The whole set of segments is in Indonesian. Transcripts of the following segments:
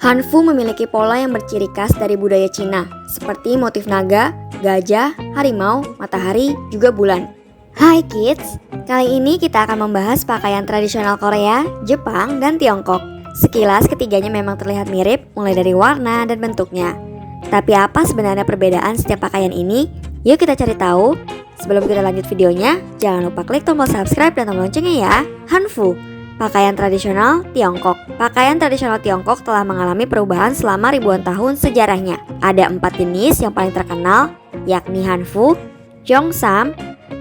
Hanfu memiliki pola yang berciri khas dari budaya Cina, seperti motif naga, gajah, harimau, matahari, juga bulan. Hai kids, kali ini kita akan membahas pakaian tradisional Korea, Jepang, dan Tiongkok. Sekilas ketiganya memang terlihat mirip, mulai dari warna dan bentuknya. Tapi apa sebenarnya perbedaan setiap pakaian ini? Yuk kita cari tahu. Sebelum kita lanjut videonya, jangan lupa klik tombol subscribe dan tombol loncengnya ya. Hanfu, pakaian tradisional Tiongkok. Pakaian tradisional Tiongkok telah mengalami perubahan selama ribuan tahun sejarahnya. Ada 4 jenis yang paling terkenal, yakni Hanfu, Gyeongsam,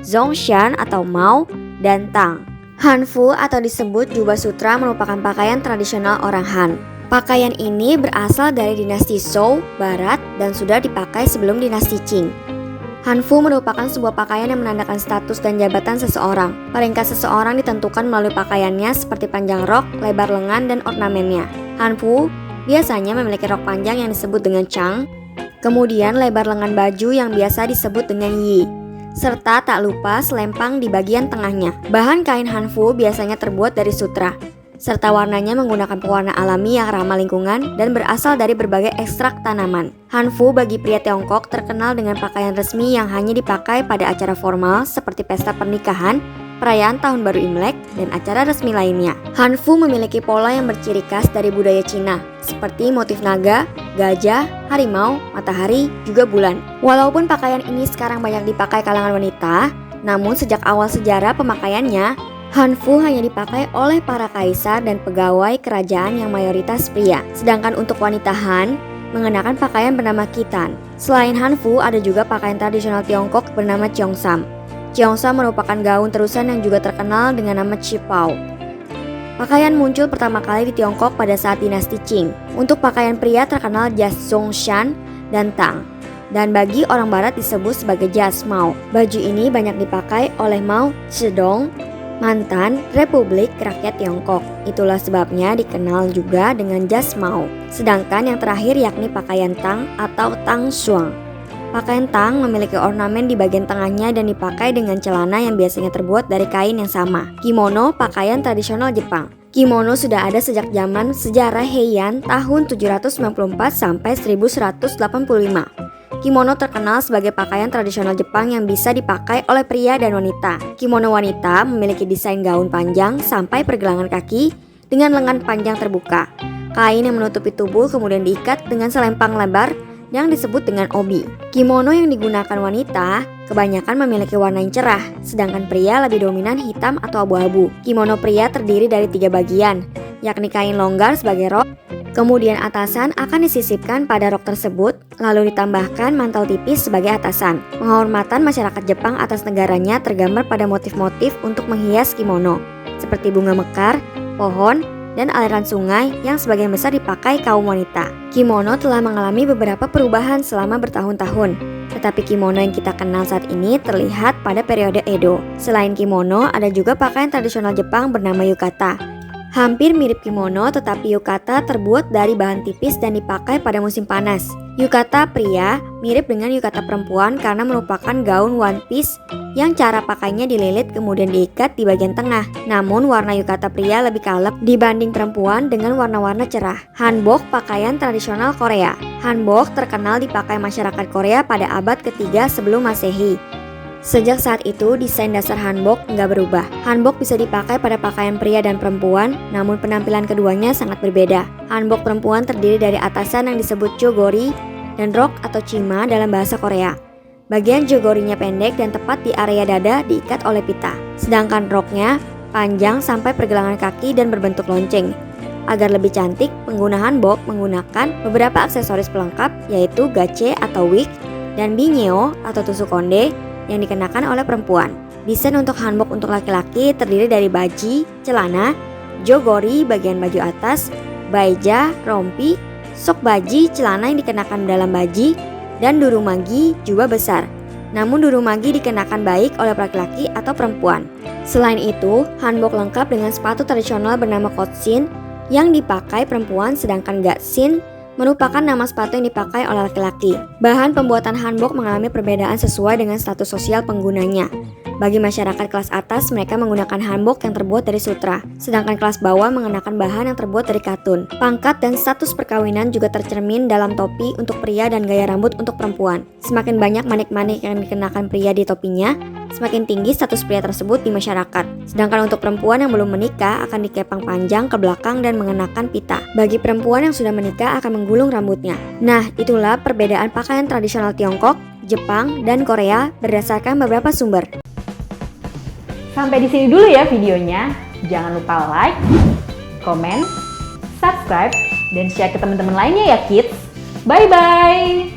Zhongshan atau Mao, dan Tang. Hanfu atau disebut jubah sutra merupakan pakaian tradisional orang Han. Pakaian ini berasal dari dinasti Zhou Barat dan sudah dipakai sebelum dinasti Qing. Hanfu merupakan sebuah pakaian yang menandakan status dan jabatan seseorang. Peringkat seseorang ditentukan melalui pakaiannya seperti panjang rok, lebar lengan, dan ornamennya. Hanfu biasanya memiliki rok panjang yang disebut dengan chang, kemudian lebar lengan baju yang biasa disebut dengan yi, serta tak lupa selempang di bagian tengahnya. Bahan kain Hanfu biasanya terbuat dari sutra, serta warnanya menggunakan pewarna alami yang ramah lingkungan dan berasal dari berbagai ekstrak tanaman. Hanfu bagi pria Tiongkok terkenal dengan pakaian resmi yang hanya dipakai pada acara formal seperti pesta pernikahan, perayaan Tahun Baru Imlek, dan acara resmi lainnya. Hanfu memiliki pola yang berciri khas dari budaya Cina, seperti motif naga, gajah, harimau, matahari, juga bulan. Walaupun pakaian ini sekarang banyak dipakai kalangan wanita, namun sejak awal sejarah pemakaiannya, Hanfu hanya dipakai oleh para kaisar dan pegawai kerajaan yang mayoritas pria. Sedangkan untuk wanita Han, mengenakan pakaian bernama Khitan. Selain Hanfu, ada juga pakaian tradisional Tiongkok bernama Gyeongsam. Gyeongsam merupakan gaun terusan yang juga terkenal dengan nama Qipao. Pakaian muncul pertama kali di Tiongkok pada saat dinasti Qing. Untuk pakaian pria terkenal jas Zhongshan dan Tang, dan bagi orang barat disebut sebagai jas Mao. Baju ini banyak dipakai oleh Mao Zedong, mantan Republik Rakyat Tiongkok. Itulah sebabnya dikenal juga dengan jas Mao. Sedangkan yang terakhir yakni pakaian Tang atau Tang Xuang. Pakaian Tang memiliki ornamen di bagian tengahnya dan dipakai dengan celana yang biasanya terbuat dari kain yang sama. Kimono, pakaian tradisional Jepang. Kimono sudah ada sejak zaman sejarah Heian tahun 794 sampai 1185. Kimono terkenal sebagai pakaian tradisional Jepang yang bisa dipakai oleh pria dan wanita. Kimono wanita memiliki desain gaun panjang sampai pergelangan kaki dengan lengan panjang terbuka. Kain yang menutupi tubuh kemudian diikat dengan selempang lebar yang disebut dengan obi. Kimono yang digunakan wanita kebanyakan memiliki warna yang cerah, sedangkan pria lebih dominan hitam atau abu-abu. Kimono pria terdiri dari 3 bagian, yakni kain longgar sebagai rok, kemudian atasan akan disisipkan pada rok tersebut, lalu ditambahkan mantel tipis sebagai atasan. Penghormatan masyarakat Jepang atas negaranya tergambar pada motif-motif untuk menghias kimono, seperti bunga mekar, pohon, dan aliran sungai yang sebagian besar dipakai kaum wanita. Kimono telah mengalami beberapa perubahan selama bertahun-tahun, tetapi kimono yang kita kenal saat ini terlihat pada periode Edo. Selain kimono, ada juga pakaian tradisional Jepang bernama yukata. Hampir mirip kimono, tetapi yukata terbuat dari bahan tipis dan dipakai pada musim panas. Yukata pria mirip dengan yukata perempuan karena merupakan gaun one piece yang cara pakainya dililit kemudian diikat di bagian tengah. Namun warna yukata pria lebih kalem dibanding perempuan dengan warna-warna cerah. Hanbok, pakaian tradisional Korea. Hanbok terkenal dipakai masyarakat Korea pada abad ketiga sebelum Masehi. Sejak saat itu, desain dasar hanbok nggak berubah. Hanbok bisa dipakai pada pakaian pria dan perempuan, namun penampilan keduanya sangat berbeda. Hanbok perempuan terdiri dari atasan yang disebut jogori dan rok atau chima dalam bahasa Korea. Bagian jogorinya pendek dan tepat di area dada diikat oleh pita. Sedangkan roknya panjang sampai pergelangan kaki dan berbentuk lonceng. Agar lebih cantik, pengguna hanbok menggunakan beberapa aksesoris pelengkap yaitu gache atau wig dan binyeo atau tusuk konde yang dikenakan oleh perempuan. Desain untuk hanbok untuk laki-laki terdiri dari baji, celana, jogori bagian baju atas, baeja, rompi, sok baji, celana yang dikenakan dalam baji, dan durumagi juga besar. Namun durumagi dikenakan baik oleh laki-laki atau perempuan. Selain itu, hanbok lengkap dengan sepatu tradisional bernama kotsin yang dipakai perempuan, sedangkan gatsin merupakan nama sepatu yang dipakai oleh laki-laki. Bahan pembuatan hanbok mengalami perbedaan sesuai dengan status sosial penggunanya. Bagi masyarakat kelas atas, mereka menggunakan hanbok yang terbuat dari sutra, sedangkan kelas bawah mengenakan bahan yang terbuat dari katun. Pangkat dan status perkawinan juga tercermin dalam topi untuk pria dan gaya rambut untuk perempuan. Semakin banyak manik-manik yang dikenakan pria di topinya, semakin tinggi status pria tersebut di masyarakat. Sedangkan untuk perempuan yang belum menikah akan dikepang panjang ke belakang dan mengenakan pita. Bagi perempuan yang sudah menikah akan menggulung rambutnya. Nah, itulah perbedaan pakaian tradisional Tiongkok, Jepang, dan Korea berdasarkan beberapa sumber. Sampai di sini dulu ya videonya. Jangan lupa like, komen, subscribe, dan share ke teman-teman lainnya ya kids. Bye-bye!